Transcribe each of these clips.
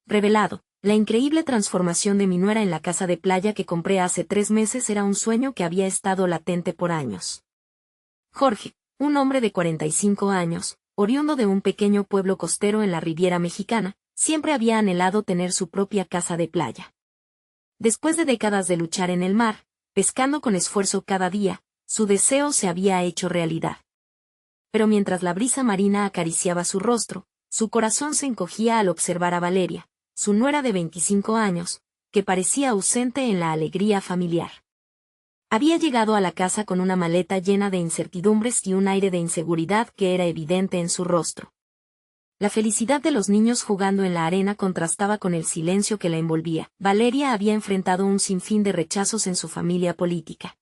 revelado. La increíble transformación de mi nuera en la casa de playa que compré hace 3 meses era un sueño que había estado latente por años. Jorge, un hombre de 45 años, oriundo de un pequeño pueblo costero en la Riviera Mexicana, siempre había anhelado tener su propia casa de playa. Después de décadas de luchar en el mar, pescando con esfuerzo cada día, su deseo se había hecho realidad. Pero mientras la brisa marina acariciaba su rostro, su corazón se encogía al observar a Valeria, su nuera de 25 años, que parecía ausente en la alegría familiar. Había llegado a la casa con una maleta llena de incertidumbres y un aire de inseguridad que era evidente en su rostro. La felicidad de los niños jugando en la arena contrastaba con el silencio que la envolvía. Valeria había enfrentado un sinfín de rechazos en su familia política.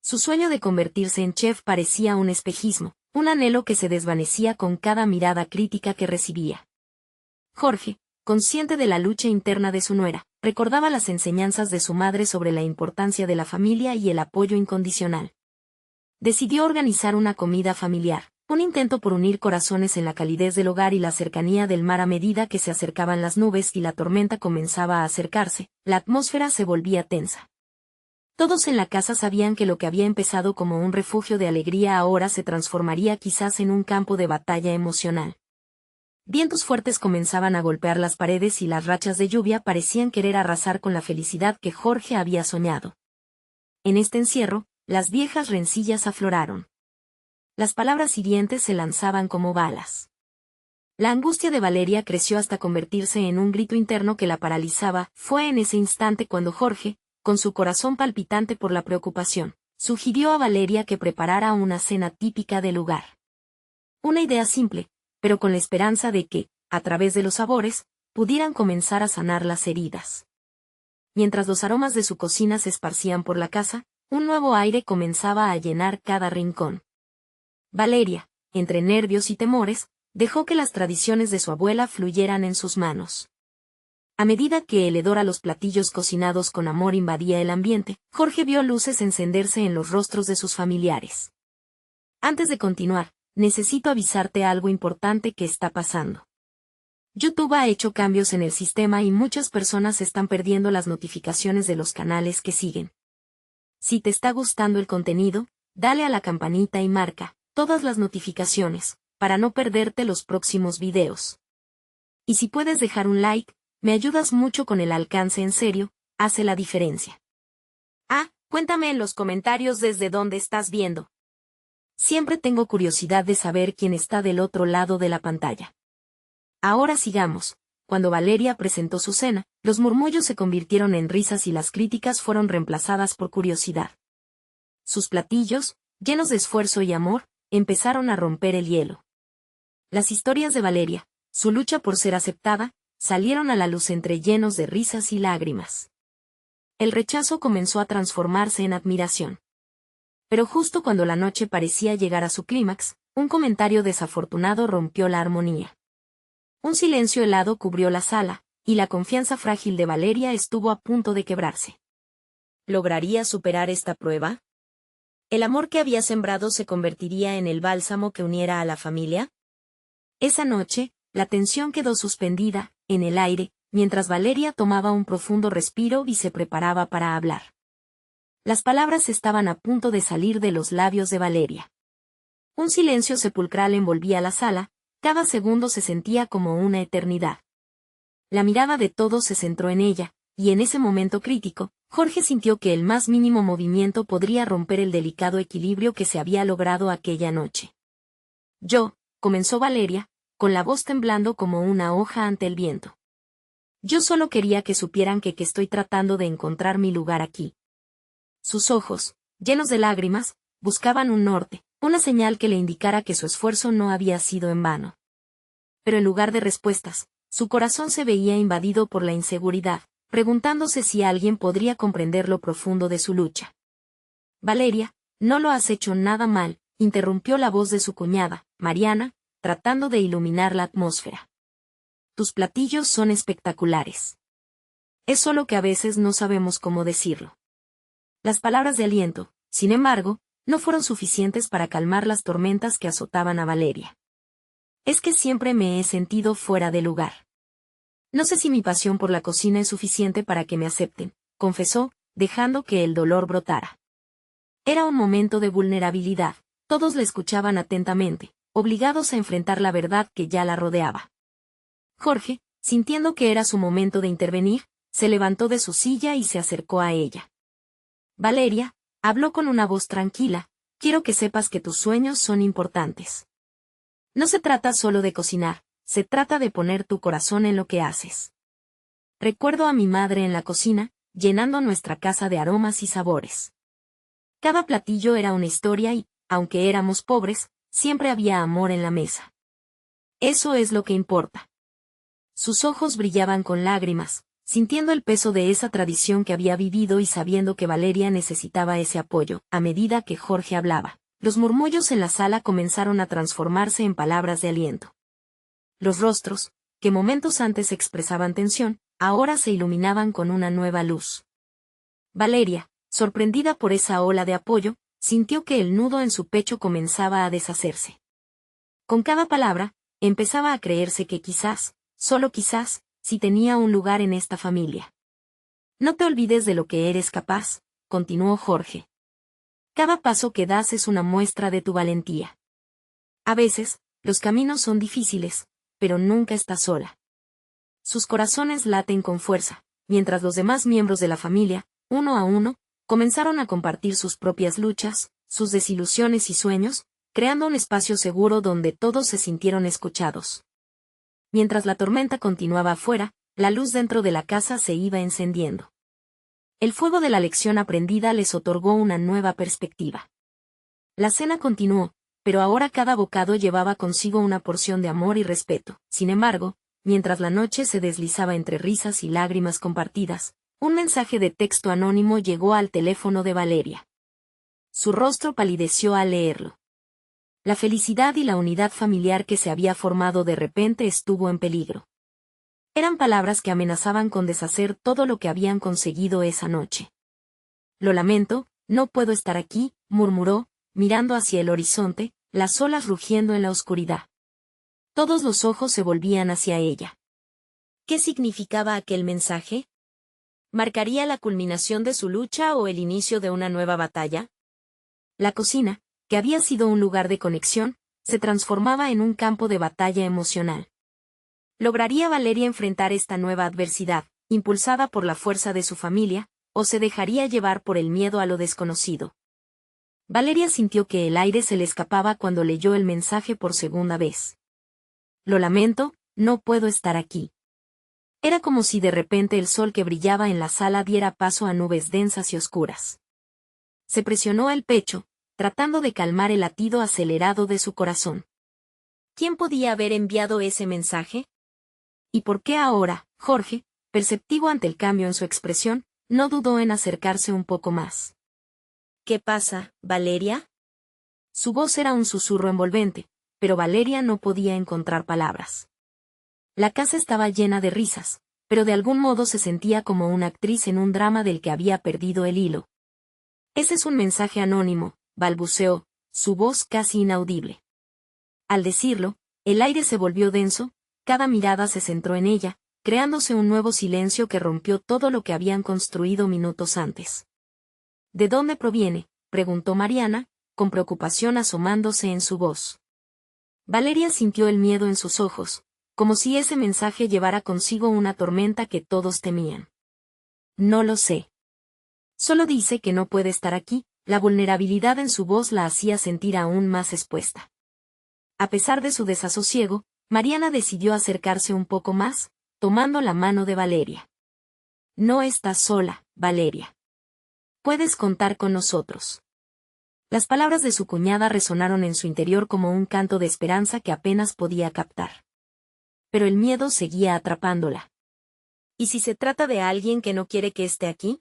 Su sueño de convertirse en chef parecía un espejismo, un anhelo que se desvanecía con cada mirada crítica que recibía. Jorge, consciente de la lucha interna de su nuera, recordaba las enseñanzas de su madre sobre la importancia de la familia y el apoyo incondicional. Decidió organizar una comida familiar, un intento por unir corazones en la calidez del hogar y la cercanía del mar a medida que se acercaban las nubes y la tormenta comenzaba a acercarse, la atmósfera se volvía tensa. Todos en la casa sabían que lo que había empezado como un refugio de alegría ahora se transformaría quizás en un campo de batalla emocional. Vientos fuertes comenzaban a golpear las paredes y las rachas de lluvia parecían querer arrasar con la felicidad que Jorge había soñado. En este encierro, las viejas rencillas afloraron. Las palabras hirientes se lanzaban como balas. La angustia de Valeria creció hasta convertirse en un grito interno que la paralizaba. Fue en ese instante cuando Jorge, con su corazón palpitante por la preocupación, sugirió a Valeria que preparara una cena típica del lugar. Una idea simple, pero con la esperanza de que, a través de los sabores, pudieran comenzar a sanar las heridas. Mientras los aromas de su cocina se esparcían por la casa, un nuevo aire comenzaba a llenar cada rincón. Valeria, entre nervios y temores, dejó que las tradiciones de su abuela fluyeran en sus manos. A medida que el hedor a los platillos cocinados con amor invadía el ambiente, Jorge vio luces encenderse en los rostros de sus familiares. Antes de continuar, necesito avisarte algo importante que está pasando. YouTube ha hecho cambios en el sistema y muchas personas están perdiendo las notificaciones de los canales que siguen. Si te está gustando el contenido, dale a la campanita y marca todas las notificaciones, para no perderte los próximos videos. Y si puedes dejar un like, me ayudas mucho con el alcance en serio, hace la diferencia. Cuéntame en los comentarios desde dónde estás viendo. Siempre tengo curiosidad de saber quién está del otro lado de la pantalla. Ahora sigamos. Cuando Valeria presentó su cena, los murmullos se convirtieron en risas y las críticas fueron reemplazadas por curiosidad. Sus platillos, llenos de esfuerzo y amor, empezaron a romper el hielo. Las historias de Valeria, su lucha por ser aceptada, salieron a la luz entre llenos de risas y lágrimas. El rechazo comenzó a transformarse en admiración. Pero justo cuando la noche parecía llegar a su clímax, un comentario desafortunado rompió la armonía. Un silencio helado cubrió la sala, y la confianza frágil de Valeria estuvo a punto de quebrarse. ¿Lograría superar esta prueba? ¿El amor que había sembrado se convertiría en el bálsamo que uniera a la familia? Esa noche, la tensión quedó suspendida, en el aire, mientras Valeria tomaba un profundo respiro y se preparaba para hablar. Las palabras estaban a punto de salir de los labios de Valeria. Un silencio sepulcral envolvía la sala, cada segundo se sentía como una eternidad. La mirada de todos se centró en ella, y en ese momento crítico, Jorge sintió que el más mínimo movimiento podría romper el delicado equilibrio que se había logrado aquella noche. Comenzó Valeria, con la voz temblando como una hoja ante el viento. Yo solo quería que supieran que estoy tratando de encontrar mi lugar aquí. Sus ojos, llenos de lágrimas, buscaban un norte, una señal que le indicara que su esfuerzo no había sido en vano. Pero en lugar de respuestas, su corazón se veía invadido por la inseguridad, preguntándose si alguien podría comprender lo profundo de su lucha. Valeria, no lo has hecho nada mal, interrumpió la voz de su cuñada, Mariana, tratando de iluminar la atmósfera. Tus platillos son espectaculares. Es solo que a veces no sabemos cómo decirlo. Las palabras de aliento, sin embargo, no fueron suficientes para calmar las tormentas que azotaban a Valeria. Es que siempre me he sentido fuera de lugar. No sé si mi pasión por la cocina es suficiente para que me acepten, confesó, dejando que el dolor brotara. Era un momento de vulnerabilidad. Todos la escuchaban atentamente, obligados a enfrentar la verdad que ya la rodeaba. Jorge, sintiendo que era su momento de intervenir, se levantó de su silla y se acercó a ella. Valeria, habló con una voz tranquila, quiero que sepas que tus sueños son importantes. No se trata solo de cocinar, se trata de poner tu corazón en lo que haces. Recuerdo a mi madre en la cocina, llenando nuestra casa de aromas y sabores. Cada platillo era una historia y, aunque éramos pobres, siempre había amor en la mesa. Eso es lo que importa. Sus ojos brillaban con lágrimas, sintiendo el peso de esa tradición que había vivido y sabiendo que Valeria necesitaba ese apoyo. A medida que Jorge hablaba, los murmullos en la sala comenzaron a transformarse en palabras de aliento. Los rostros, que momentos antes expresaban tensión, ahora se iluminaban con una nueva luz. Valeria, sorprendida por esa ola de apoyo, sintió que el nudo en su pecho comenzaba a deshacerse. Con cada palabra, empezaba a creerse que quizás, solo quizás, sí tenía un lugar en esta familia. No te olvides de lo que eres capaz, continuó Jorge. Cada paso que das es una muestra de tu valentía. A veces, los caminos son difíciles, pero nunca estás sola. Sus corazones laten con fuerza, mientras los demás miembros de la familia, uno a uno, comenzaron a compartir sus propias luchas, sus desilusiones y sueños, creando un espacio seguro donde todos se sintieron escuchados. Mientras la tormenta continuaba afuera, la luz dentro de la casa se iba encendiendo. El fuego de la lección aprendida les otorgó una nueva perspectiva. La cena continuó, pero ahora cada bocado llevaba consigo una porción de amor y respeto. Sin embargo, mientras la noche se deslizaba entre risas y lágrimas compartidas, un mensaje de texto anónimo llegó al teléfono de Valeria. Su rostro palideció al leerlo. La felicidad y la unidad familiar que se había formado de repente estuvo en peligro. Eran palabras que amenazaban con deshacer todo lo que habían conseguido esa noche. Lo lamento, no puedo estar aquí, murmuró, mirando hacia el horizonte, las olas rugiendo en la oscuridad. Todos los ojos se volvían hacia ella. ¿Qué significaba aquel mensaje? ¿Marcaría la culminación de su lucha o el inicio de una nueva batalla? La cocina, que había sido un lugar de conexión, se transformaba en un campo de batalla emocional. ¿Lograría Valeria enfrentar esta nueva adversidad, impulsada por la fuerza de su familia, o se dejaría llevar por el miedo a lo desconocido? Valeria sintió que el aire se le escapaba cuando leyó el mensaje por segunda vez. Lo lamento, no puedo estar aquí. Era como si de repente el sol que brillaba en la sala diera paso a nubes densas y oscuras. Se presionó el pecho, tratando de calmar el latido acelerado de su corazón. ¿Quién podía haber enviado ese mensaje? ¿Y por qué ahora? Jorge, perceptivo ante el cambio en su expresión, no dudó en acercarse un poco más. ¿Qué pasa, Valeria? Su voz era un susurro envolvente, pero Valeria no podía encontrar palabras. La casa estaba llena de risas, pero de algún modo se sentía como una actriz en un drama del que había perdido el hilo. Ese es un mensaje anónimo, balbuceó, su voz casi inaudible. Al decirlo, el aire se volvió denso, cada mirada se centró en ella, creándose un nuevo silencio que rompió todo lo que habían construido minutos antes. ¿De dónde proviene?, preguntó Mariana, con preocupación asomándose en su voz. Valeria sintió el miedo en sus ojos, como si ese mensaje llevara consigo una tormenta que todos temían. No lo sé. Solo dice que no puede estar aquí. La vulnerabilidad en su voz la hacía sentir aún más expuesta. A pesar de su desasosiego, Mariana decidió acercarse un poco más, tomando la mano de Valeria. No estás sola, Valeria. Puedes contar con nosotros. Las palabras de su cuñada resonaron en su interior como un canto de esperanza que apenas podía captar. Pero el miedo seguía atrapándola. ¿Y si se trata de alguien que no quiere que esté aquí?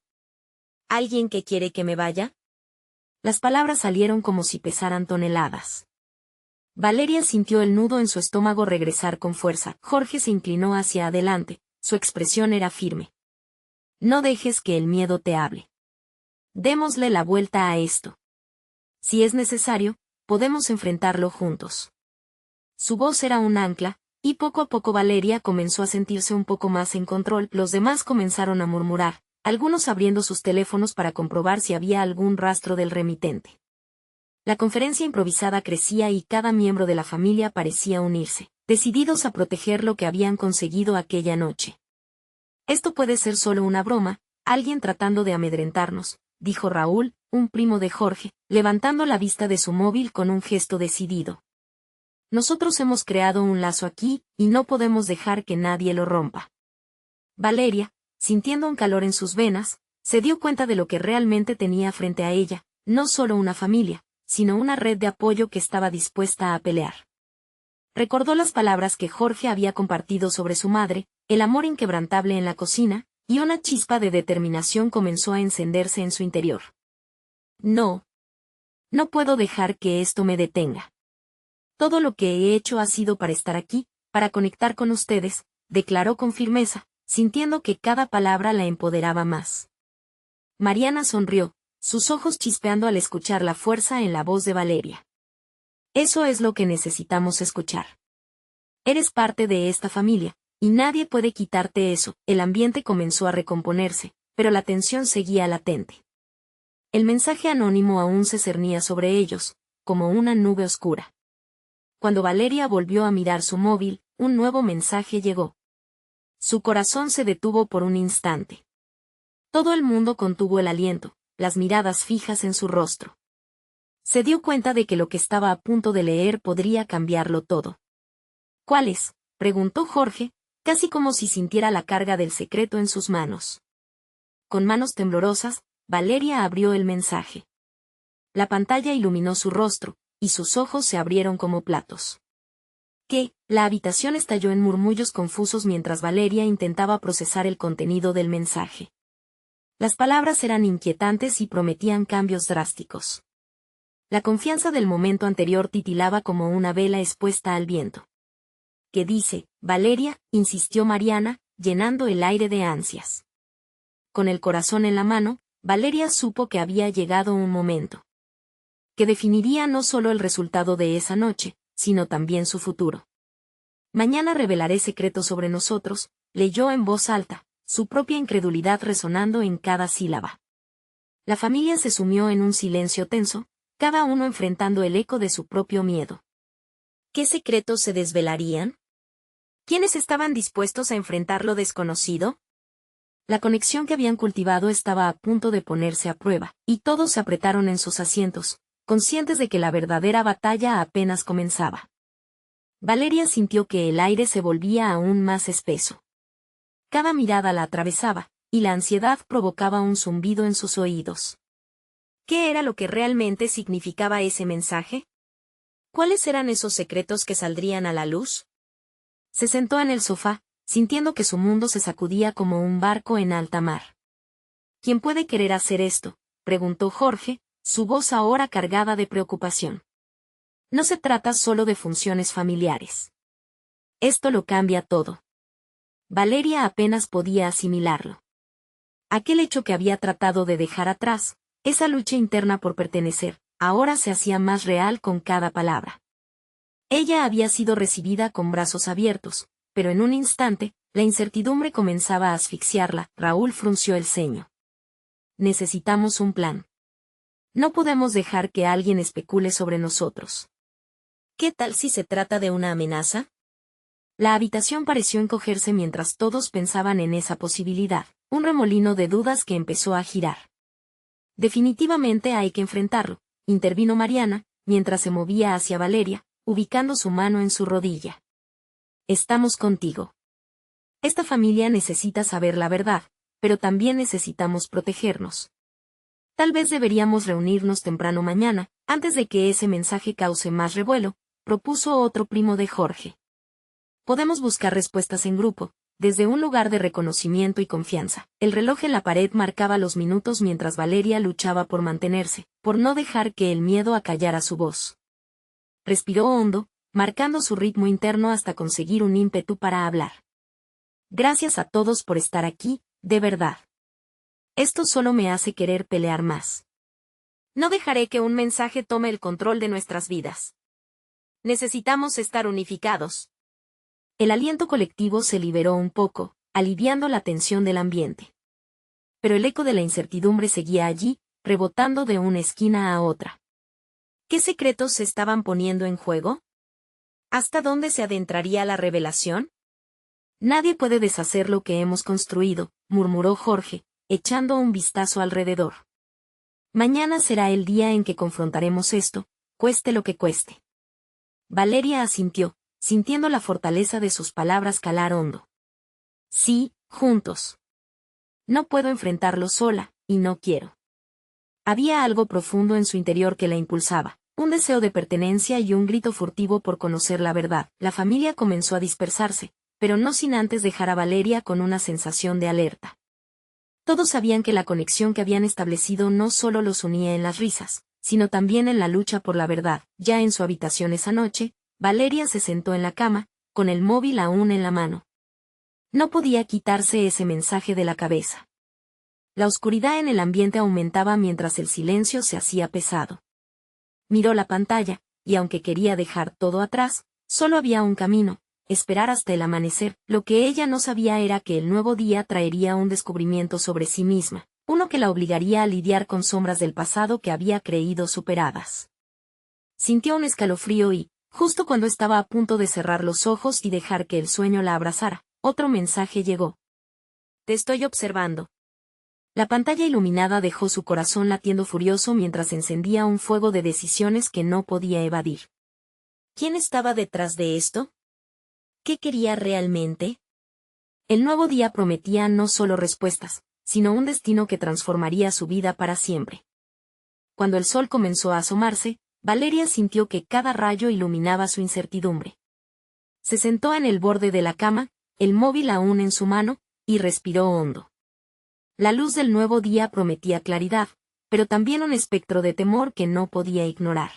¿Alguien que quiere que me vaya? Las palabras salieron como si pesaran toneladas. Valeria sintió el nudo en su estómago regresar con fuerza. Jorge se inclinó hacia adelante, su expresión era firme. No dejes que el miedo te hable. Démosle la vuelta a esto. Si es necesario, podemos enfrentarlo juntos. Su voz era un ancla, Y poco a poco Valeria comenzó a sentirse un poco más en control. Los demás comenzaron a murmurar, algunos abriendo sus teléfonos para comprobar si había algún rastro del remitente. La conferencia improvisada crecía y cada miembro de la familia parecía unirse, decididos a proteger lo que habían conseguido aquella noche. Esto puede ser solo una broma, alguien tratando de amedrentarnos, dijo Raúl, un primo de Jorge, levantando la vista de su móvil con un gesto decidido. Nosotros hemos creado un lazo aquí, y no podemos dejar que nadie lo rompa. Valeria, sintiendo un calor en sus venas, se dio cuenta de lo que realmente tenía frente a ella, no solo una familia, sino una red de apoyo que estaba dispuesta a pelear. Recordó las palabras que Jorge había compartido sobre su madre, el amor inquebrantable en la cocina, y una chispa de determinación comenzó a encenderse en su interior. No. No puedo dejar que esto me detenga. Todo lo que he hecho ha sido para estar aquí, para conectar con ustedes, declaró con firmeza, sintiendo que cada palabra la empoderaba más. Mariana sonrió, sus ojos chispeando al escuchar la fuerza en la voz de Valeria. Eso es lo que necesitamos escuchar. Eres parte de esta familia, y nadie puede quitarte eso. El ambiente comenzó a recomponerse, pero la tensión seguía latente. El mensaje anónimo aún se cernía sobre ellos, como una nube oscura. Cuando Valeria volvió a mirar su móvil, un nuevo mensaje llegó. Su corazón se detuvo por un instante. Todo el mundo contuvo el aliento, las miradas fijas en su rostro. Se dio cuenta de que lo que estaba a punto de leer podría cambiarlo todo. ¿Cuál es?, preguntó Jorge, casi como si sintiera la carga del secreto en sus manos. Con manos temblorosas, Valeria abrió el mensaje. La pantalla iluminó su rostro, y sus ojos se abrieron como platos. ¿Qué? La habitación estalló en murmullos confusos mientras Valeria intentaba procesar el contenido del mensaje. Las palabras eran inquietantes y prometían cambios drásticos. La confianza del momento anterior titilaba como una vela expuesta al viento. ¿Qué dice, Valeria?, insistió Mariana, llenando el aire de ansias. Con el corazón en la mano, Valeria supo que había llegado un momento que definiría no solo el resultado de esa noche, sino también su futuro. Mañana revelaré secretos sobre nosotros, leyó en voz alta, su propia incredulidad resonando en cada sílaba. La familia se sumió en un silencio tenso, cada uno enfrentando el eco de su propio miedo. ¿Qué secretos se desvelarían? ¿Quiénes estaban dispuestos a enfrentar lo desconocido? La conexión que habían cultivado estaba a punto de ponerse a prueba, y todos se apretaron en sus asientos, conscientes de que la verdadera batalla apenas comenzaba. Valeria sintió que el aire se volvía aún más espeso. Cada mirada la atravesaba, y la ansiedad provocaba un zumbido en sus oídos. ¿Qué era lo que realmente significaba ese mensaje? ¿Cuáles eran esos secretos que saldrían a la luz? Se sentó en el sofá, sintiendo que su mundo se sacudía como un barco en alta mar. ¿Quién puede querer hacer esto?, preguntó Jorge, su voz ahora cargada de preocupación. No se trata solo de funciones familiares. Esto lo cambia todo. Valeria apenas podía asimilarlo. Aquel hecho que había tratado de dejar atrás, esa lucha interna por pertenecer, ahora se hacía más real con cada palabra. Ella había sido recibida con brazos abiertos, pero en un instante, la incertidumbre comenzaba a asfixiarla. Raúl frunció el ceño. Necesitamos un plan. No podemos dejar que alguien especule sobre nosotros. ¿Qué tal si se trata de una amenaza? La habitación pareció encogerse mientras todos pensaban en esa posibilidad, un remolino de dudas que empezó a girar. Definitivamente hay que enfrentarlo, intervino Mariana, mientras se movía hacia Valeria, ubicando su mano en su rodilla. Estamos contigo. Esta familia necesita saber la verdad, pero también necesitamos protegernos. Tal vez deberíamos reunirnos temprano mañana, antes de que ese mensaje cause más revuelo, propuso otro primo de Jorge. Podemos buscar respuestas en grupo, desde un lugar de reconocimiento y confianza. El reloj en la pared marcaba los minutos mientras Valeria luchaba por mantenerse, por no dejar que el miedo acallara su voz. Respiró hondo, marcando su ritmo interno hasta conseguir un ímpetu para hablar. Gracias a todos por estar aquí, de verdad. Esto solo me hace querer pelear más. No dejaré que un mensaje tome el control de nuestras vidas. Necesitamos estar unificados. El aliento colectivo se liberó un poco, aliviando la tensión del ambiente. Pero el eco de la incertidumbre seguía allí, rebotando de una esquina a otra. ¿Qué secretos se estaban poniendo en juego? ¿Hasta dónde se adentraría la revelación? Nadie puede deshacer lo que hemos construido, murmuró Jorge, echando un vistazo alrededor. Mañana será el día en que confrontaremos esto, cueste lo que cueste. Valeria asintió, sintiendo la fortaleza de sus palabras calar hondo. Sí, juntos. No puedo enfrentarlo sola, y no quiero. Había algo profundo en su interior que la impulsaba, un deseo de pertenencia y un grito furtivo por conocer la verdad. La familia comenzó a dispersarse, pero no sin antes dejar a Valeria con una sensación de alerta. Todos sabían que la conexión que habían establecido no solo los unía en las risas, sino también en la lucha por la verdad. Ya en su habitación esa noche, Valeria se sentó en la cama, con el móvil aún en la mano. No podía quitarse ese mensaje de la cabeza. La oscuridad en el ambiente aumentaba mientras el silencio se hacía pesado. Miró la pantalla, y aunque quería dejar todo atrás, solo había un camino: esperar hasta el amanecer. Lo que ella no sabía era que el nuevo día traería un descubrimiento sobre sí misma, uno que la obligaría a lidiar con sombras del pasado que había creído superadas. Sintió un escalofrío y, justo cuando estaba a punto de cerrar los ojos y dejar que el sueño la abrazara, otro mensaje llegó. Te estoy observando. La pantalla iluminada dejó su corazón latiendo furioso mientras encendía un fuego de decisiones que no podía evadir. ¿Quién estaba detrás de esto? ¿Qué quería realmente? El nuevo día prometía no solo respuestas, sino un destino que transformaría su vida para siempre. Cuando el sol comenzó a asomarse, Valeria sintió que cada rayo iluminaba su incertidumbre. Se sentó en el borde de la cama, el móvil aún en su mano, y respiró hondo. La luz del nuevo día prometía claridad, pero también un espectro de temor que no podía ignorar.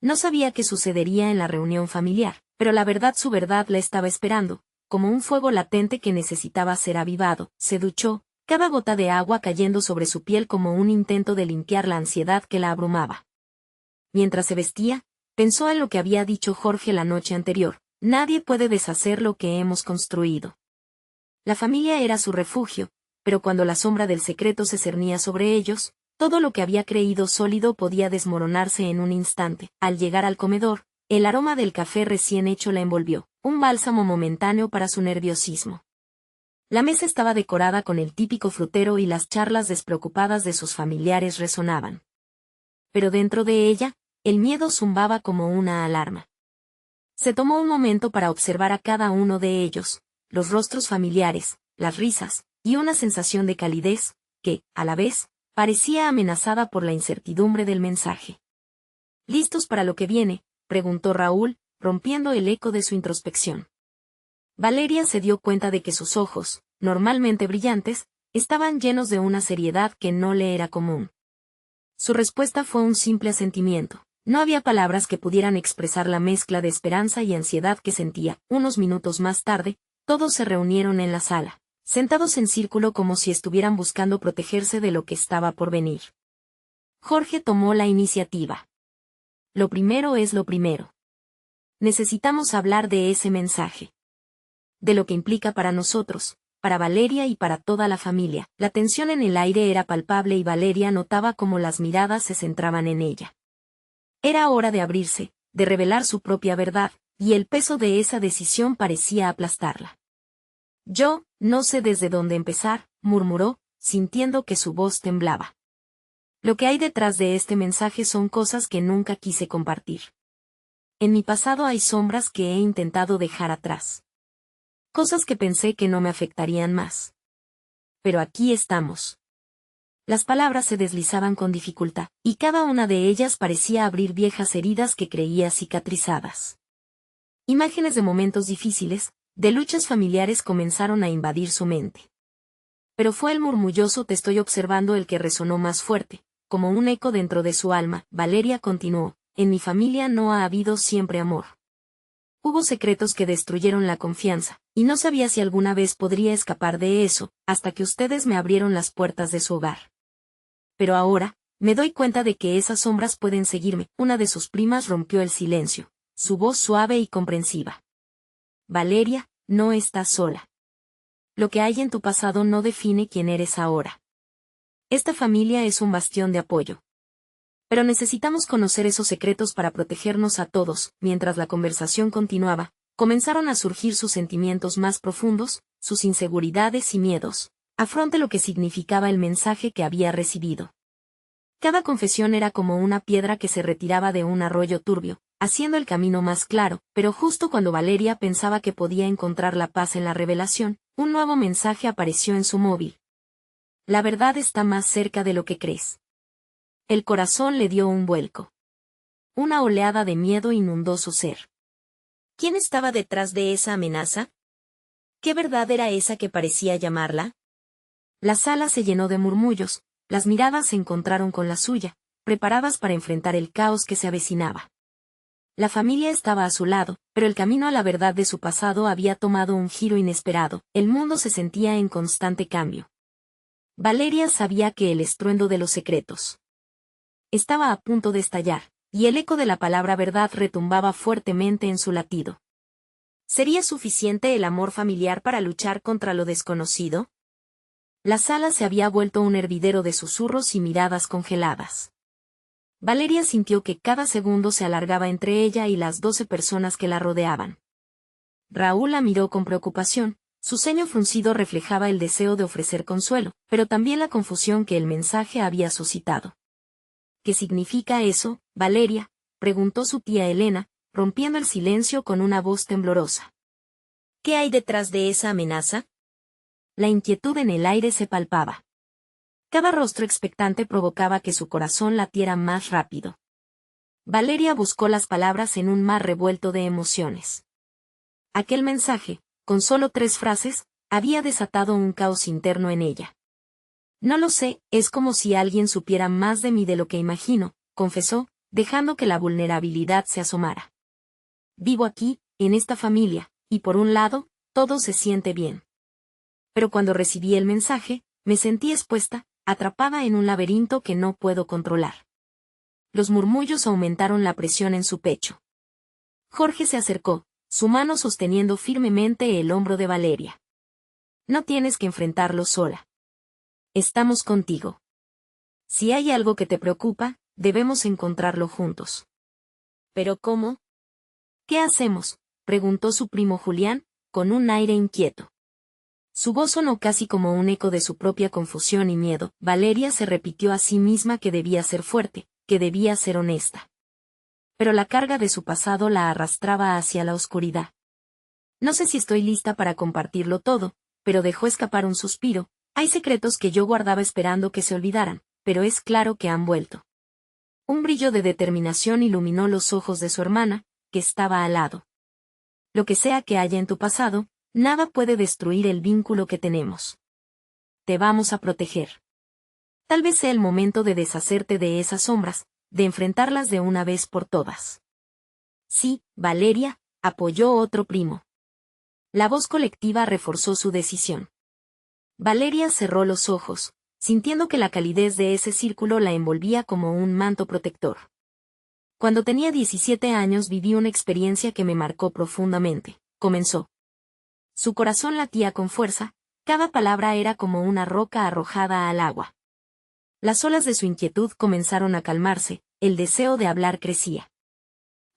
No sabía qué sucedería en la reunión familiar, pero su verdad la estaba esperando, como un fuego latente que necesitaba ser avivado. Se duchó, cada gota de agua cayendo sobre su piel como un intento de limpiar la ansiedad que la abrumaba. Mientras se vestía, pensó en lo que había dicho Jorge la noche anterior: nadie puede deshacer lo que hemos construido. La familia era su refugio, pero cuando la sombra del secreto se cernía sobre ellos, todo lo que había creído sólido podía desmoronarse en un instante. Al llegar al comedor, el aroma del café recién hecho la envolvió, un bálsamo momentáneo para su nerviosismo. La mesa estaba decorada con el típico frutero y las charlas despreocupadas de sus familiares resonaban. Pero dentro de ella, el miedo zumbaba como una alarma. Se tomó un momento para observar a cada uno de ellos, los rostros familiares, las risas, y una sensación de calidez, que, a la vez, parecía amenazada por la incertidumbre del mensaje. ¿Listos para lo que viene?, preguntó Raúl, rompiendo el eco de su introspección. Valeria se dio cuenta de que sus ojos, normalmente brillantes, estaban llenos de una seriedad que no le era común. Su respuesta fue un simple asentimiento. No había palabras que pudieran expresar la mezcla de esperanza y ansiedad que sentía. Unos minutos más tarde, todos se reunieron en la sala, sentados en círculo como si estuvieran buscando protegerse de lo que estaba por venir. Jorge tomó la iniciativa. Lo primero es lo primero. Necesitamos hablar de ese mensaje. De lo que implica para nosotros, para Valeria y para toda la familia. La tensión en el aire era palpable y Valeria notaba cómo las miradas se centraban en ella. Era hora de abrirse, de revelar su propia verdad, y el peso de esa decisión parecía aplastarla. Yo, no sé desde dónde empezar, murmuró, sintiendo que su voz temblaba. Lo que hay detrás de este mensaje son cosas que nunca quise compartir. En mi pasado hay sombras que he intentado dejar atrás. Cosas que pensé que no me afectarían más. Pero aquí estamos. Las palabras se deslizaban con dificultad, y cada una de ellas parecía abrir viejas heridas que creía cicatrizadas. Imágenes de momentos difíciles, de luchas familiares comenzaron a invadir su mente. Pero fue el murmulloso "te estoy observando" el que resonó más fuerte, como un eco dentro de su alma. Valeria continuó: en mi familia no ha habido siempre amor. Hubo secretos que destruyeron la confianza, y no sabía si alguna vez podría escapar de eso, hasta que ustedes me abrieron las puertas de su hogar. Pero ahora, me doy cuenta de que esas sombras pueden seguirme. Una de sus primas rompió el silencio, su voz suave y comprensiva. Valeria, no estás sola. Lo que hay en tu pasado no define quién eres ahora. Esta familia es un bastión de apoyo. Pero necesitamos conocer esos secretos para protegernos a todos. Mientras la conversación continuaba, comenzaron a surgir sus sentimientos más profundos, sus inseguridades y miedos. Afronte lo que significaba el mensaje que había recibido. Cada confesión era como una piedra que se retiraba de un arroyo turbio, haciendo el camino más claro, pero justo cuando Valeria pensaba que podía encontrar la paz en la revelación, un nuevo mensaje apareció en su móvil. La verdad está más cerca de lo que crees. El corazón le dio un vuelco. Una oleada de miedo inundó su ser. ¿Quién estaba detrás de esa amenaza? ¿Qué verdad era esa que parecía llamarla? La sala se llenó de murmullos, las miradas se encontraron con la suya, preparadas para enfrentar el caos que se avecinaba. La familia estaba a su lado, pero el camino a la verdad de su pasado había tomado un giro inesperado, el mundo se sentía en constante cambio. Valeria sabía que el estruendo de los secretos estaba a punto de estallar, y el eco de la palabra verdad retumbaba fuertemente en su latido. ¿Sería suficiente el amor familiar para luchar contra lo desconocido? La sala se había vuelto un hervidero de susurros y miradas congeladas. Valeria sintió que cada segundo se alargaba entre ella y las 12 personas que la rodeaban. Raúl la miró con preocupación, su ceño fruncido reflejaba el deseo de ofrecer consuelo, pero también la confusión que el mensaje había suscitado. ¿Qué significa eso, Valeria?, preguntó su tía Elena, rompiendo el silencio con una voz temblorosa. ¿Qué hay detrás de esa amenaza? La inquietud en el aire se palpaba. Cada rostro expectante provocaba que su corazón latiera más rápido. Valeria buscó las palabras en un mar revuelto de emociones. Aquel mensaje, con solo 3 frases, había desatado un caos interno en ella. No lo sé, es como si alguien supiera más de mí de lo que imagino, confesó, dejando que la vulnerabilidad se asomara. Vivo aquí, en esta familia, y por un lado, todo se siente bien. Pero cuando recibí el mensaje, me sentí expuesta, atrapada en un laberinto que no puedo controlar. Los murmullos aumentaron la presión en su pecho. Jorge se acercó, su mano sosteniendo firmemente el hombro de Valeria. No tienes que enfrentarlo sola. Estamos contigo. Si hay algo que te preocupa, debemos encontrarlo juntos. ¿Pero cómo? ¿Qué hacemos?, preguntó su primo Julián, con un aire inquieto. Su voz sonó casi como un eco de su propia confusión y miedo. Valeria se repitió a sí misma que debía ser fuerte, que debía ser honesta. Pero la carga de su pasado la arrastraba hacia la oscuridad. No sé si estoy lista para compartirlo todo, pero dejó escapar un suspiro. Hay secretos que yo guardaba esperando que se olvidaran, pero es claro que han vuelto. Un brillo de determinación iluminó los ojos de su hermana, que estaba al lado. Lo que sea que haya en tu pasado, nada puede destruir el vínculo que tenemos. Te vamos a proteger. Tal vez sea el momento de deshacerte de esas sombras, de enfrentarlas de una vez por todas. Sí, Valeria, apoyó otro primo. La voz colectiva reforzó su decisión. Valeria cerró los ojos, sintiendo que la calidez de ese círculo la envolvía como un manto protector. Cuando tenía 17 años viví una experiencia que me marcó profundamente, comenzó. Su corazón latía con fuerza, cada palabra era como una roca arrojada al agua. Las olas de su inquietud comenzaron a calmarse, el deseo de hablar crecía.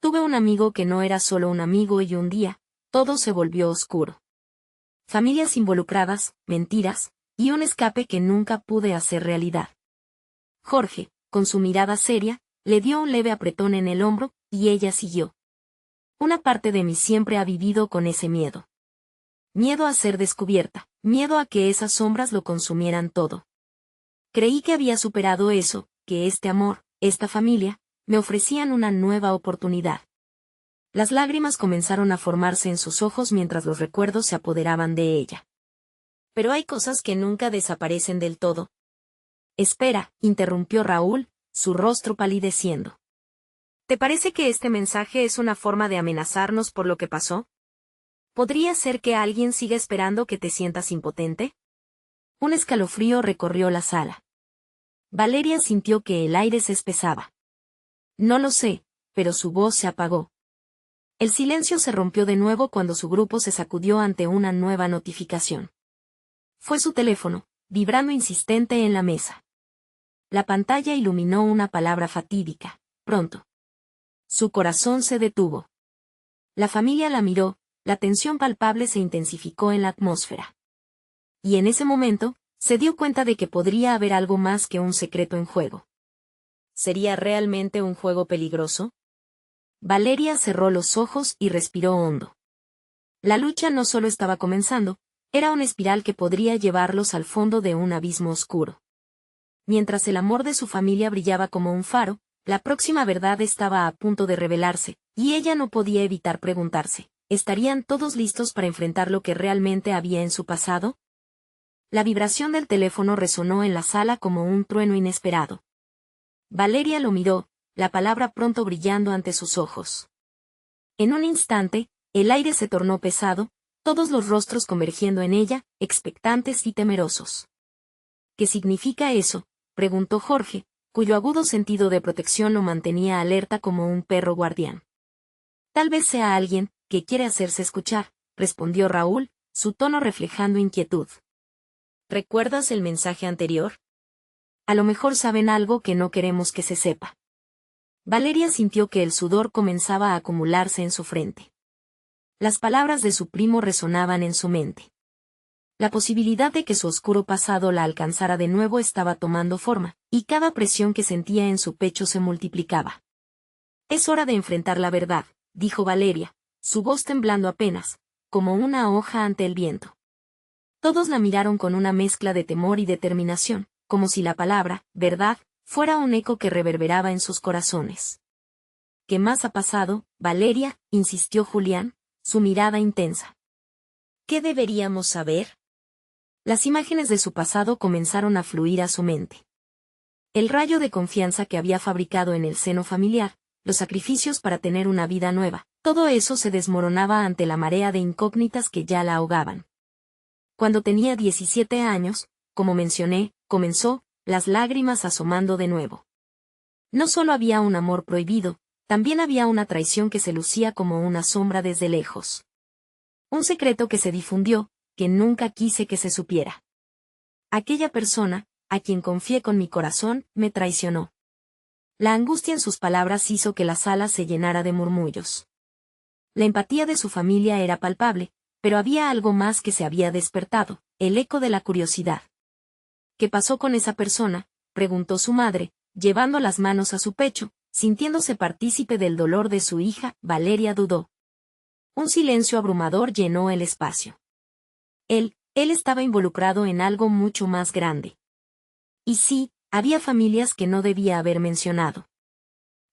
Tuve un amigo que no era solo un amigo y un día, todo se volvió oscuro. Familias involucradas, mentiras, y un escape que nunca pude hacer realidad. Jorge, con su mirada seria, le dio un leve apretón en el hombro, y ella siguió. Una parte de mí siempre ha vivido con ese miedo. Miedo a ser descubierta, miedo a que esas sombras lo consumieran todo. Creí que había superado eso, que este amor, esta familia, me ofrecían una nueva oportunidad. Las lágrimas comenzaron a formarse en sus ojos mientras los recuerdos se apoderaban de ella. Pero hay cosas que nunca desaparecen del todo. Espera, interrumpió Raúl, su rostro palideciendo. ¿Te parece que este mensaje es una forma de amenazarnos por lo que pasó? ¿Podría ser que alguien siga esperando que te sientas impotente? Un escalofrío recorrió la sala. Valeria sintió que el aire se espesaba. No lo sé, pero su voz se apagó. El silencio se rompió de nuevo cuando su grupo se sacudió ante una nueva notificación. Fue su teléfono, vibrando insistente en la mesa. La pantalla iluminó una palabra fatídica: pronto. Su corazón se detuvo. La familia la miró, la tensión palpable se intensificó en la atmósfera. Y en ese momento, se dio cuenta de que podría haber algo más que un secreto en juego. ¿Sería realmente un juego peligroso? Valeria cerró los ojos y respiró hondo. La lucha no solo estaba comenzando, era una espiral que podría llevarlos al fondo de un abismo oscuro. Mientras el amor de su familia brillaba como un faro, la próxima verdad estaba a punto de revelarse, y ella no podía evitar preguntarse, ¿estarían todos listos para enfrentar lo que realmente había en su pasado? La vibración del teléfono resonó en la sala como un trueno inesperado. Valeria lo miró, la palabra pronto brillando ante sus ojos. En un instante, el aire se tornó pesado, todos los rostros convergiendo en ella, expectantes y temerosos. ¿Qué significa eso?, preguntó Jorge, cuyo agudo sentido de protección lo mantenía alerta como un perro guardián. Tal vez sea alguien que quiere hacerse escuchar, respondió Raúl, su tono reflejando inquietud. ¿Recuerdas el mensaje anterior? A lo mejor saben algo que no queremos que se sepa. Valeria sintió que el sudor comenzaba a acumularse en su frente. Las palabras de su primo resonaban en su mente. La posibilidad de que su oscuro pasado la alcanzara de nuevo estaba tomando forma, y cada presión que sentía en su pecho se multiplicaba. Es hora de enfrentar la verdad, dijo Valeria, su voz temblando apenas, como una hoja ante el viento. Todos la miraron con una mezcla de temor y determinación, como si la palabra, verdad, fuera un eco que reverberaba en sus corazones. ¿Qué más ha pasado, Valeria?, insistió Julián, su mirada intensa. ¿Qué deberíamos saber? Las imágenes de su pasado comenzaron a fluir a su mente. El rayo de confianza que había fabricado en el seno familiar, los sacrificios para tener una vida nueva, todo eso se desmoronaba ante la marea de incógnitas que ya la ahogaban. Cuando tenía 17 años, como mencioné, comenzó, las lágrimas asomando de nuevo. No solo había un amor prohibido, también había una traición que se lucía como una sombra desde lejos. Un secreto que se difundió, que nunca quise que se supiera. Aquella persona, a quien confié con mi corazón, me traicionó. La angustia en sus palabras hizo que la sala se llenara de murmullos. La empatía de su familia era palpable, pero había algo más que se había despertado, el eco de la curiosidad. ¿Qué pasó con esa persona?, preguntó su madre, llevando las manos a su pecho, sintiéndose partícipe del dolor de su hija. Valeria dudó. Un silencio abrumador llenó el espacio. Él estaba involucrado en algo mucho más grande. Y sí, había familias que no debía haber mencionado.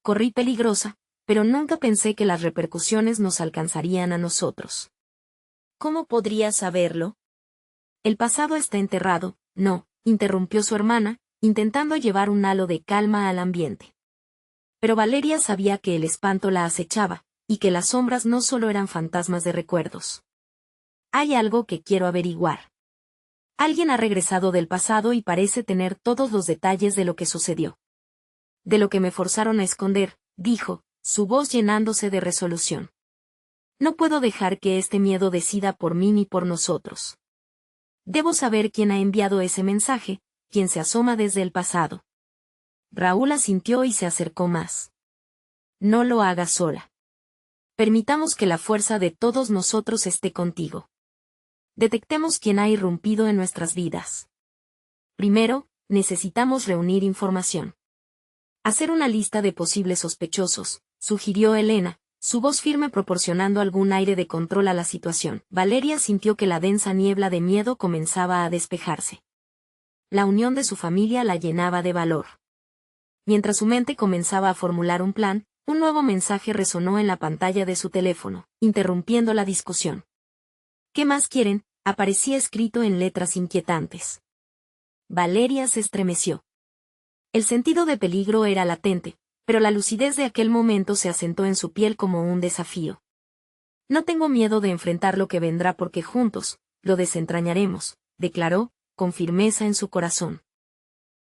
Corrí peligrosa, pero nunca pensé que las repercusiones nos alcanzarían a nosotros. ¿Cómo podría saberlo? El pasado está enterrado, no, interrumpió su hermana, intentando llevar un halo de calma al ambiente. Pero Valeria sabía que el espanto la acechaba, y que las sombras no solo eran fantasmas de recuerdos. Hay algo que quiero averiguar. Alguien ha regresado del pasado y parece tener todos los detalles de lo que sucedió. De lo que me forzaron a esconder, dijo, su voz llenándose de resolución. No puedo dejar que este miedo decida por mí ni por nosotros. Debo saber quién ha enviado ese mensaje, quién se asoma desde el pasado. Raúl asintió y se acercó más. No lo hagas sola. Permitamos que la fuerza de todos nosotros esté contigo. Detectemos quién ha irrumpido en nuestras vidas. Primero, necesitamos reunir información. Hacer una lista de posibles sospechosos, sugirió Elena, su voz firme proporcionando algún aire de control a la situación. Valeria sintió que la densa niebla de miedo comenzaba a despejarse. La unión de su familia la llenaba de valor. Mientras su mente comenzaba a formular un plan, un nuevo mensaje resonó en la pantalla de su teléfono, interrumpiendo la discusión. ¿Qué más quieren?, aparecía escrito en letras inquietantes. Valeria se estremeció. El sentido de peligro era latente, pero la lucidez de aquel momento se asentó en su piel como un desafío. No tengo miedo de enfrentar lo que vendrá porque juntos, lo desentrañaremos, declaró, con firmeza en su corazón.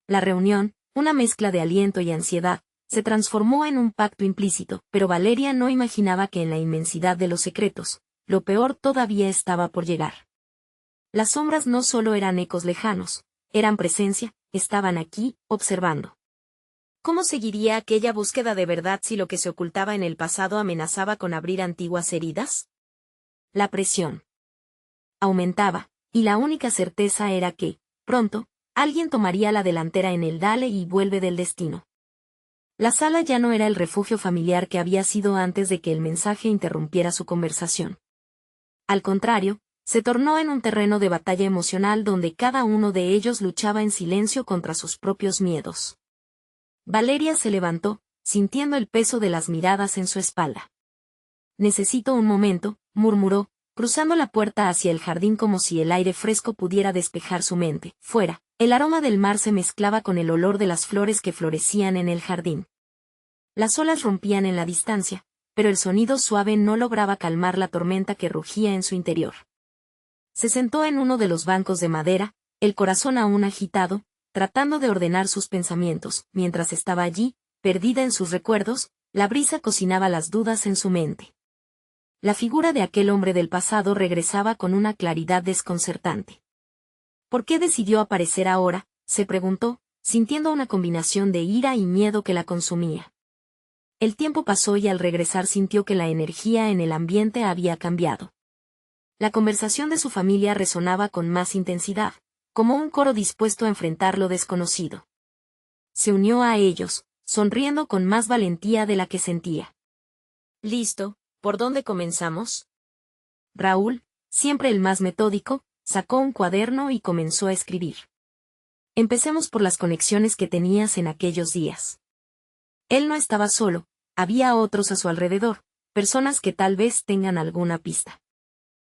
La reunión, una mezcla de aliento y ansiedad, se transformó en un pacto implícito, pero Valeria no imaginaba que en la inmensidad de los secretos, lo peor todavía estaba por llegar. Las sombras no solo eran ecos lejanos, eran presencia, estaban aquí, observando. ¿Cómo seguiría aquella búsqueda de verdad si lo que se ocultaba en el pasado amenazaba con abrir antiguas heridas? La presión aumentaba, y la única certeza era que, pronto, alguien tomaría la delantera en el dale y vuelve del destino. La sala ya no era el refugio familiar que había sido antes de que el mensaje interrumpiera su conversación. Al contrario, se tornó en un terreno de batalla emocional donde cada uno de ellos luchaba en silencio contra sus propios miedos. Valeria se levantó, sintiendo el peso de las miradas en su espalda. «Necesito un momento», murmuró, cruzando la puerta hacia el jardín como si el aire fresco pudiera despejar su mente. Fuera, el aroma del mar se mezclaba con el olor de las flores que florecían en el jardín. Las olas rompían en la distancia, pero el sonido suave no lograba calmar la tormenta que rugía en su interior. Se sentó en uno de los bancos de madera, el corazón aún agitado, tratando de ordenar sus pensamientos. Mientras estaba allí, perdida en sus recuerdos, la brisa cocinaba las dudas en su mente. La figura de aquel hombre del pasado regresaba con una claridad desconcertante. ¿Por qué decidió aparecer ahora?, se preguntó, sintiendo una combinación de ira y miedo que la consumía. El tiempo pasó y al regresar sintió que la energía en el ambiente había cambiado. La conversación de su familia resonaba con más intensidad, como un coro dispuesto a enfrentar lo desconocido. Se unió a ellos, sonriendo con más valentía de la que sentía. «Listo, ¿por dónde comenzamos?». Raúl, siempre el más metódico, sacó un cuaderno y comenzó a escribir. «Empecemos por las conexiones que tenías en aquellos días». Él no estaba solo, había otros a su alrededor, personas que tal vez tengan alguna pista.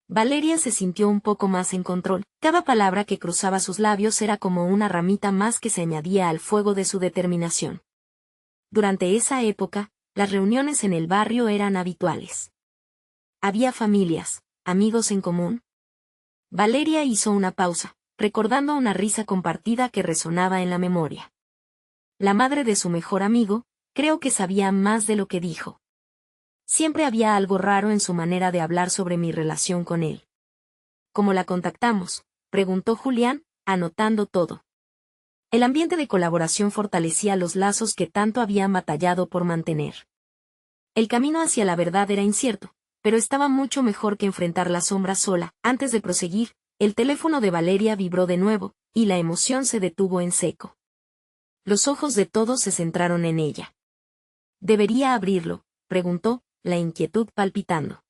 Valeria se sintió un poco más en control. Cada palabra que cruzaba sus labios era como una ramita más que se añadía al fuego de su determinación. Durante esa época, las reuniones en el barrio eran habituales. Había familias, amigos en común. Valeria hizo una pausa, recordando una risa compartida que resonaba en la memoria. La madre de su mejor amigo, creo que sabía más de lo que dijo. Siempre había algo raro en su manera de hablar sobre mi relación con él. ¿Cómo la contactamos?, preguntó Julián, anotando todo. El ambiente de colaboración fortalecía los lazos que tanto habían batallado por mantener. El camino hacia la verdad era incierto, pero estaba mucho mejor que enfrentar la sombra sola. Antes de proseguir, el teléfono de Valeria vibró de nuevo, y la emoción se detuvo en seco. Los ojos de todos se centraron en ella. «¿Debería abrirlo?», preguntó, la inquietud palpitando.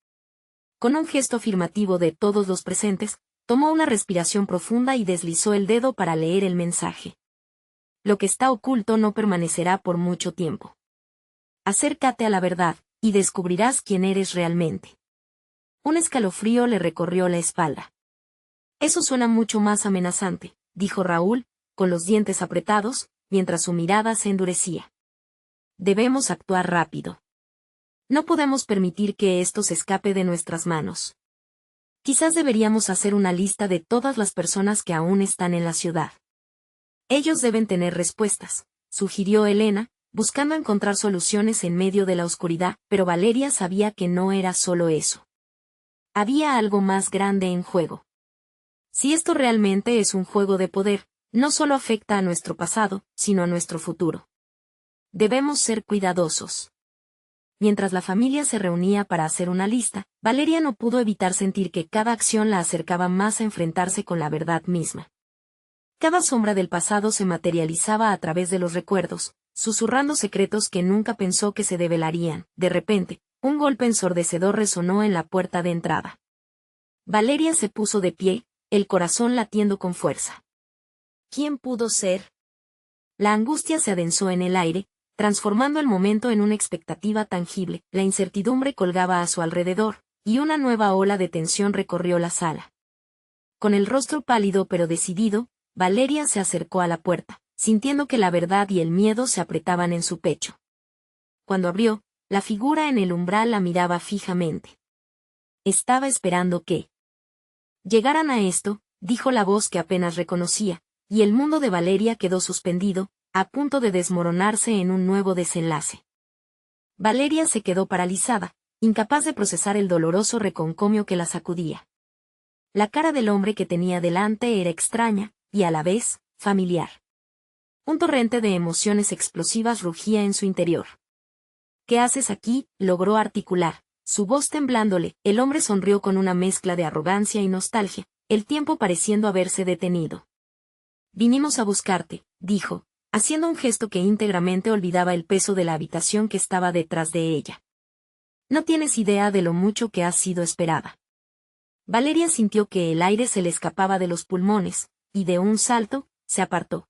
Con un gesto afirmativo de todos los presentes, tomó una respiración profunda y deslizó el dedo para leer el mensaje. «Lo que está oculto no permanecerá por mucho tiempo. Acércate a la verdad, y descubrirás quién eres realmente». Un escalofrío le recorrió la espalda. «Eso suena mucho más amenazante», dijo Raúl, con los dientes apretados, mientras su mirada se endurecía. «Debemos actuar rápido. No podemos permitir que esto se escape de nuestras manos. Quizás deberíamos hacer una lista de todas las personas que aún están en la ciudad. Ellos deben tener respuestas», sugirió Elena, buscando encontrar soluciones en medio de la oscuridad, pero Valeria sabía que no era solo eso. Había algo más grande en juego. Si esto realmente es un juego de poder, no solo afecta a nuestro pasado, sino a nuestro futuro. Debemos ser cuidadosos. Mientras la familia se reunía para hacer una lista, Valeria no pudo evitar sentir que cada acción la acercaba más a enfrentarse con la verdad misma. Cada sombra del pasado se materializaba a través de los recuerdos, susurrando secretos que nunca pensó que se develarían. De repente, un golpe ensordecedor resonó en la puerta de entrada. Valeria se puso de pie, el corazón latiendo con fuerza. ¿Quién pudo ser? La angustia se adensó en el aire, transformando el momento en una expectativa tangible. La incertidumbre colgaba a su alrededor, y una nueva ola de tensión recorrió la sala. Con el rostro pálido pero decidido, Valeria se acercó a la puerta, sintiendo que la verdad y el miedo se apretaban en su pecho. Cuando abrió, la figura en el umbral la miraba fijamente. Estaba esperando que llegaran a esto, dijo la voz que apenas reconocía, y el mundo de Valeria quedó suspendido, a punto de desmoronarse en un nuevo desenlace. Valeria se quedó paralizada, incapaz de procesar el doloroso reconcomio que la sacudía. La cara del hombre que tenía delante era extraña, y a la vez, familiar. Un torrente de emociones explosivas rugía en su interior. ¿Qué haces aquí?, logró articular, su voz temblándole. El hombre sonrió con una mezcla de arrogancia y nostalgia, el tiempo pareciendo haberse detenido. Vinimos a buscarte, dijo, haciendo un gesto que íntegramente olvidaba el peso de la habitación que estaba detrás de ella. No tienes idea de lo mucho que has sido esperada. Valeria sintió que el aire se le escapaba de los pulmones, y de un salto, se apartó.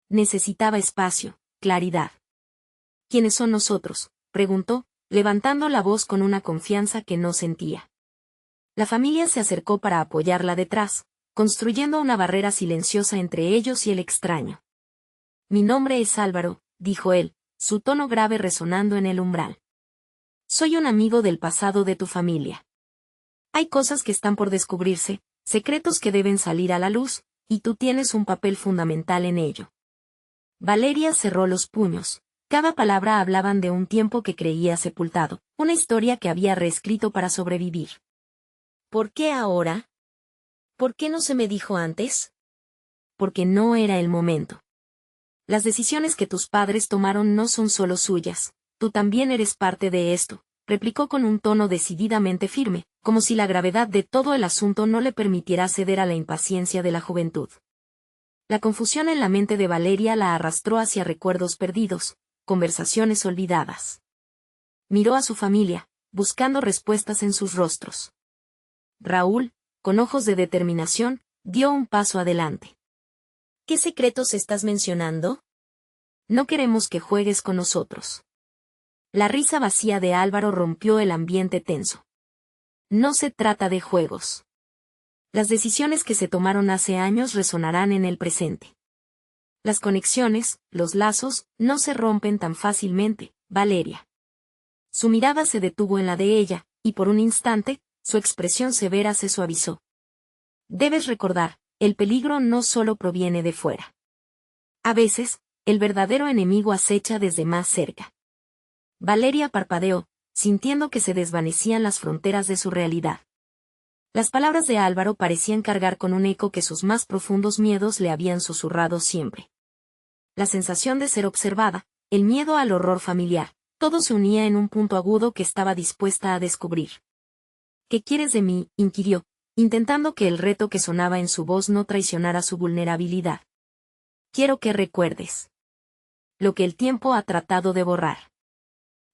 Necesitaba espacio, claridad. ¿Quiénes son nosotros?, preguntó, levantando la voz con una confianza que no sentía. La familia se acercó para apoyarla detrás, construyendo una barrera silenciosa entre ellos y el extraño. Mi nombre es Álvaro, dijo él, su tono grave resonando en el umbral. Soy un amigo del pasado de tu familia. Hay cosas que están por descubrirse, secretos que deben salir a la luz, y tú tienes un papel fundamental en ello. Valeria cerró los puños. Cada palabra hablaban de un tiempo que creía sepultado, una historia que había reescrito para sobrevivir. ¿Por qué ahora? ¿Por qué no se me dijo antes? Porque no era el momento. Las decisiones que tus padres tomaron no son solo suyas, tú también eres parte de esto, replicó con un tono decididamente firme, como si la gravedad de todo el asunto no le permitiera ceder a la impaciencia de la juventud. La confusión en la mente de Valeria la arrastró hacia recuerdos perdidos, conversaciones olvidadas. Miró a su familia, buscando respuestas en sus rostros. Raúl, con ojos de determinación, dio un paso adelante. ¿Qué secretos estás mencionando? No queremos que juegues con nosotros. La risa vacía de Álvaro rompió el ambiente tenso. No se trata de juegos. Las decisiones que se tomaron hace años resonarán en el presente. Las conexiones, los lazos, no se rompen tan fácilmente, Valeria. Su mirada se detuvo en la de ella, y por un instante, su expresión severa se suavizó. Debes recordar, el peligro no solo proviene de fuera. A veces, el verdadero enemigo acecha desde más cerca. Valeria parpadeó, sintiendo que se desvanecían las fronteras de su realidad. Las palabras de Álvaro parecían cargar con un eco que sus más profundos miedos le habían susurrado siempre. La sensación de ser observada, el miedo al horror familiar, todo se unía en un punto agudo que estaba dispuesta a descubrir. ¿Qué quieres de mí?, inquirió, intentando que el reto que sonaba en su voz no traicionara su vulnerabilidad. Quiero que recuerdes lo que el tiempo ha tratado de borrar.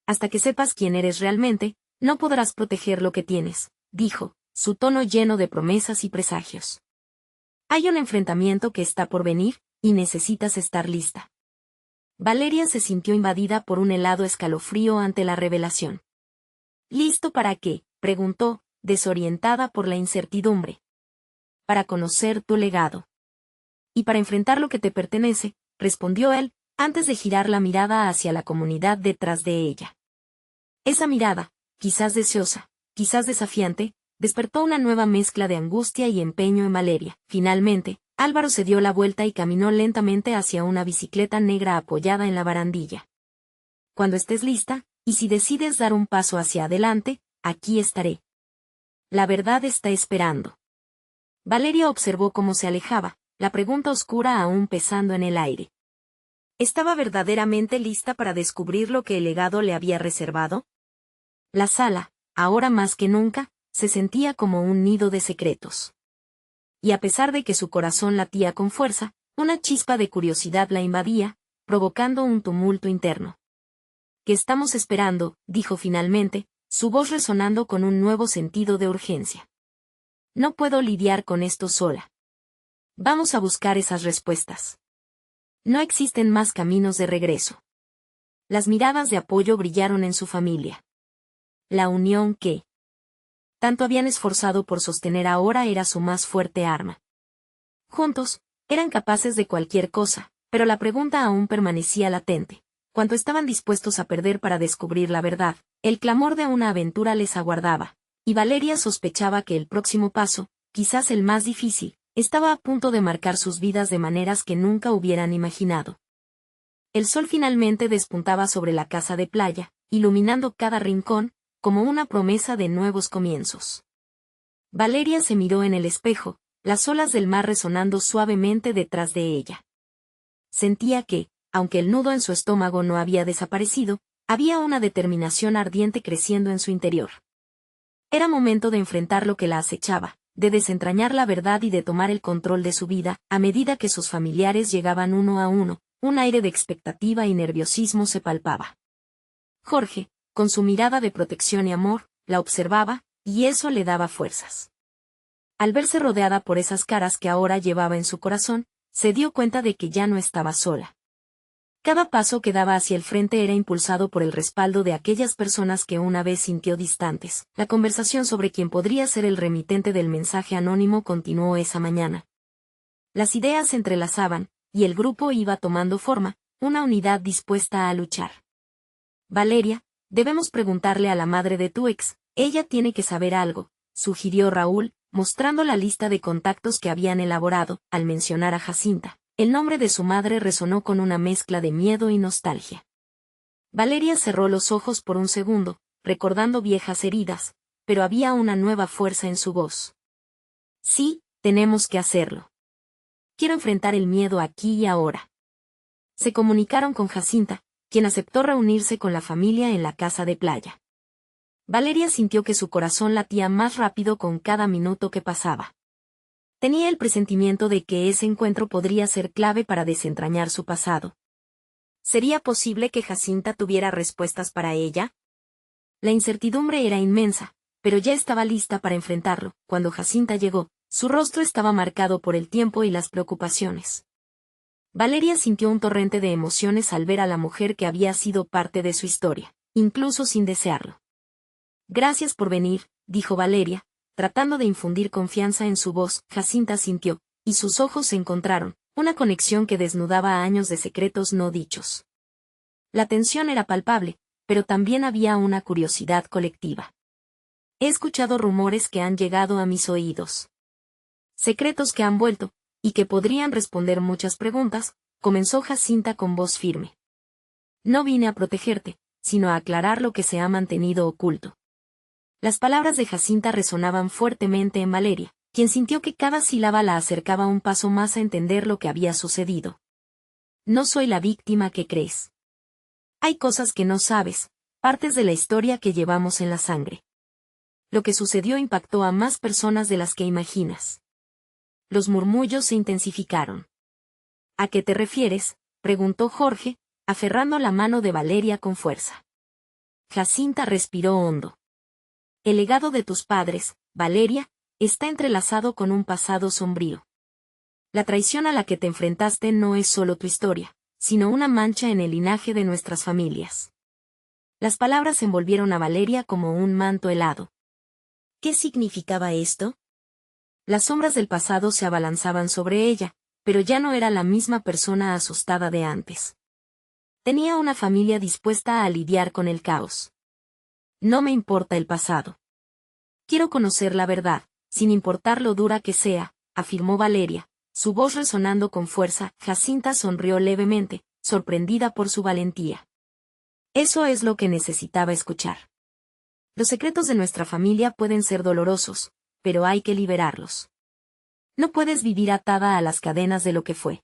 Hasta que sepas quién eres realmente, no podrás proteger lo que tienes, dijo, su tono lleno de promesas y presagios. Hay un enfrentamiento que está por venir, y necesitas estar lista. Valeria se sintió invadida por un helado escalofrío ante la revelación. ¿Listo para qué?, preguntó, desorientada por la incertidumbre. Para conocer tu legado. Y para enfrentar lo que te pertenece, respondió él, antes de girar la mirada hacia la comunidad detrás de ella. Esa mirada, quizás deseosa, quizás desafiante, despertó una nueva mezcla de angustia y empeño en Valeria. Finalmente, Álvaro se dio la vuelta y caminó lentamente hacia una bicicleta negra apoyada en la barandilla. Cuando estés lista, y si decides dar un paso hacia adelante, aquí estaré. La verdad está esperando. Valeria observó cómo se alejaba, la pregunta oscura aún pesando en el aire. ¿Estaba verdaderamente lista para descubrir lo que el legado le había reservado? La sala, ahora más que nunca, se sentía como un nido de secretos. Y a pesar de que su corazón latía con fuerza, una chispa de curiosidad la invadía, provocando un tumulto interno. ¿Qué estamos esperando?, dijo finalmente, su voz resonando con un nuevo sentido de urgencia. No puedo lidiar con esto sola. Vamos a buscar esas respuestas. No existen más caminos de regreso. Las miradas de apoyo brillaron en su familia. La unión que tanto habían esforzado por sostener ahora era su más fuerte arma. Juntos, eran capaces de cualquier cosa, pero la pregunta aún permanecía latente. ¿Cuánto estaban dispuestos a perder para descubrir la verdad? El clamor de una aventura les aguardaba, y Valeria sospechaba que el próximo paso, quizás el más difícil, estaba a punto de marcar sus vidas de maneras que nunca hubieran imaginado. El sol finalmente despuntaba sobre la casa de playa, iluminando cada rincón, como una promesa de nuevos comienzos. Valeria se miró en el espejo, las olas del mar resonando suavemente detrás de ella. Sentía que, aunque el nudo en su estómago no había desaparecido, había una determinación ardiente creciendo en su interior. Era momento de enfrentar lo que la acechaba, de desentrañar la verdad y de tomar el control de su vida. A medida que sus familiares llegaban uno a uno, un aire de expectativa y nerviosismo se palpaba. Jorge, con su mirada de protección y amor, la observaba, y eso le daba fuerzas. Al verse rodeada por esas caras que ahora llevaba en su corazón, se dio cuenta de que ya no estaba sola. Cada paso que daba hacia el frente era impulsado por el respaldo de aquellas personas que una vez sintió distantes. La conversación sobre quién podría ser el remitente del mensaje anónimo continuó esa mañana. Las ideas se entrelazaban, y el grupo iba tomando forma, una unidad dispuesta a luchar. Valeria, debemos preguntarle a la madre de tu ex, ella tiene que saber algo, sugirió Raúl, mostrando la lista de contactos que habían elaborado. Al mencionar a Jacinta, el nombre de su madre resonó con una mezcla de miedo y nostalgia. Valeria cerró los ojos por un segundo, recordando viejas heridas, pero había una nueva fuerza en su voz. Sí, tenemos que hacerlo. Quiero enfrentar el miedo aquí y ahora. Se comunicaron con Jacinta, quien aceptó reunirse con la familia en la casa de playa. Valeria sintió que su corazón latía más rápido con cada minuto que pasaba. Tenía el presentimiento de que ese encuentro podría ser clave para desentrañar su pasado. ¿Sería posible que Jacinta tuviera respuestas para ella? La incertidumbre era inmensa, pero ya estaba lista para enfrentarlo. Cuando Jacinta llegó, su rostro estaba marcado por el tiempo y las preocupaciones. Valeria sintió un torrente de emociones al ver a la mujer que había sido parte de su historia, incluso sin desearlo. Gracias por venir, dijo Valeria, tratando de infundir confianza en su voz. Jacinta sintió, y sus ojos se encontraron, una conexión que desnudaba a años de secretos no dichos. La tensión era palpable, pero también había una curiosidad colectiva. He escuchado rumores que han llegado a mis oídos. Secretos que han vuelto, y que podrían responder muchas preguntas, comenzó Jacinta con voz firme. No vine a protegerte, sino a aclarar lo que se ha mantenido oculto. Las palabras de Jacinta resonaban fuertemente en Valeria, quien sintió que cada sílaba la acercaba un paso más a entender lo que había sucedido. No soy la víctima que crees. Hay cosas que no sabes, partes de la historia que llevamos en la sangre. Lo que sucedió impactó a más personas de las que imaginas. Los murmullos se intensificaron. ¿A qué te refieres?, preguntó Jorge, aferrando la mano de Valeria con fuerza. Jacinta respiró hondo. El legado de tus padres, Valeria, está entrelazado con un pasado sombrío. La traición a la que te enfrentaste no es solo tu historia, sino una mancha en el linaje de nuestras familias. Las palabras envolvieron a Valeria como un manto helado. ¿Qué significaba esto? Las sombras del pasado se abalanzaban sobre ella, pero ya no era la misma persona asustada de antes. Tenía una familia dispuesta a lidiar con el caos. No me importa el pasado. Quiero conocer la verdad, sin importar lo dura que sea, afirmó Valeria, su voz resonando con fuerza. Jacinta sonrió levemente, sorprendida por su valentía. Eso es lo que necesitaba escuchar. Los secretos de nuestra familia pueden ser dolorosos, pero hay que liberarlos. No puedes vivir atada a las cadenas de lo que fue.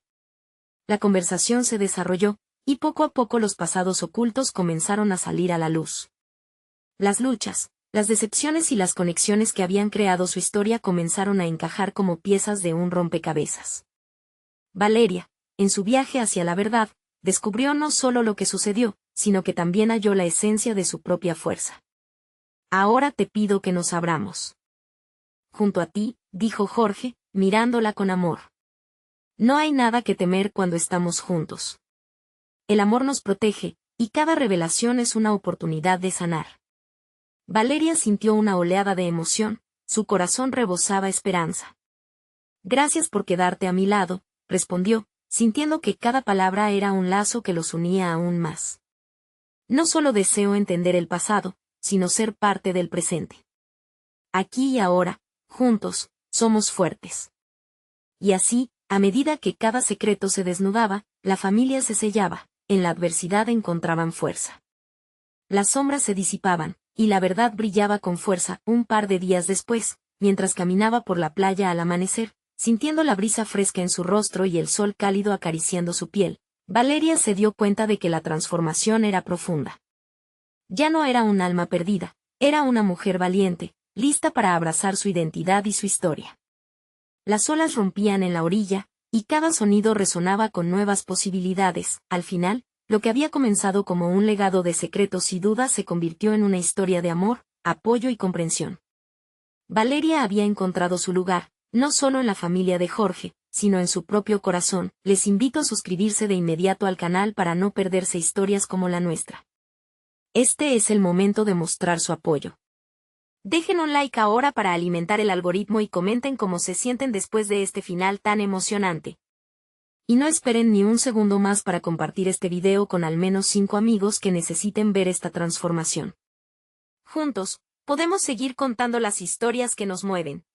La conversación se desarrolló, y poco a poco los pasados ocultos comenzaron a salir a la luz. Las luchas, las decepciones y las conexiones que habían creado su historia comenzaron a encajar como piezas de un rompecabezas. Valeria, en su viaje hacia la verdad, descubrió no solo lo que sucedió, sino que también halló la esencia de su propia fuerza. Ahora te pido que nos abramos. Junto a ti, dijo Jorge, mirándola con amor. No hay nada que temer cuando estamos juntos. El amor nos protege, y cada revelación es una oportunidad de sanar. Valeria sintió una oleada de emoción, su corazón rebosaba esperanza. Gracias por quedarte a mi lado, respondió, sintiendo que cada palabra era un lazo que los unía aún más. No solo deseo entender el pasado, sino ser parte del presente. Aquí y ahora, juntos, somos fuertes. Y así, a medida que cada secreto se desnudaba, la familia se sellaba, en la adversidad encontraban fuerza. Las sombras se disipaban, y la verdad brillaba con fuerza. Un par de días después, mientras caminaba por la playa al amanecer, sintiendo la brisa fresca en su rostro y el sol cálido acariciando su piel, Valeria se dio cuenta de que la transformación era profunda. Ya no era un alma perdida, era una mujer valiente, lista para abrazar su identidad y su historia. Las olas rompían en la orilla, y cada sonido resonaba con nuevas posibilidades. Al final, lo que había comenzado como un legado de secretos y dudas se convirtió en una historia de amor, apoyo y comprensión. Valeria había encontrado su lugar, no solo en la familia de Jorge, sino en su propio corazón. Les invito a suscribirse de inmediato al canal para no perderse historias como la nuestra. Este es el momento de mostrar su apoyo. Dejen un like ahora para alimentar el algoritmo y comenten cómo se sienten después de este final tan emocionante. Y no esperen ni un segundo más para compartir este video con al menos 5 amigos que necesiten ver esta transformación. Juntos, podemos seguir contando las historias que nos mueven.